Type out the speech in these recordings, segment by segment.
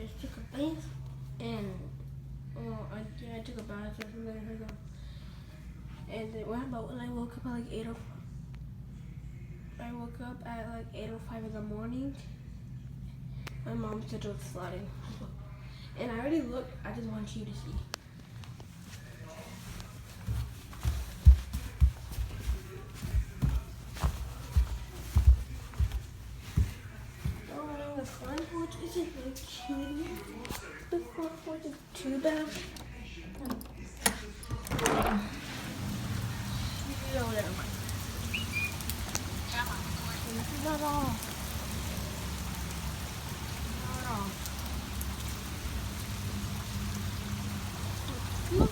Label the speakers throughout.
Speaker 1: just took a bath and I took a bath or something. And then when I woke up at like 8 o'clock. I woke up at like 8:05 in the morning. My mom said it was flooding. And I already looked, I just want you to see. Oh, the front porch isn't like cute. The front porch is too bad. No, never mind. This is not all. Not all. Look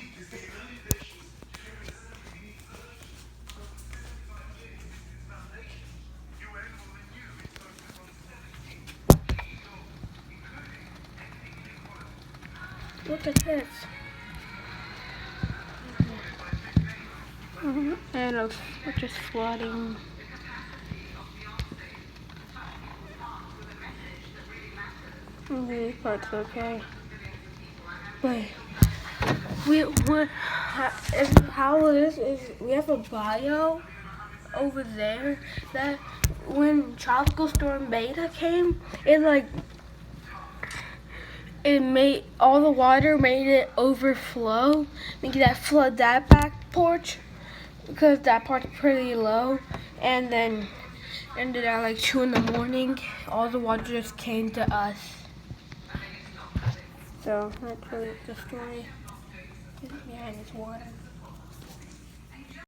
Speaker 1: at this. Look at this. And it's just flooding. This part's okay. But how it is we have a bio over there that when Tropical Storm Beta came, it made all the water made it overflow, making that flood that back porch because that part's pretty low, and then ended at like 2 in the morning. All the water just came to us. So that's really the story behind this water.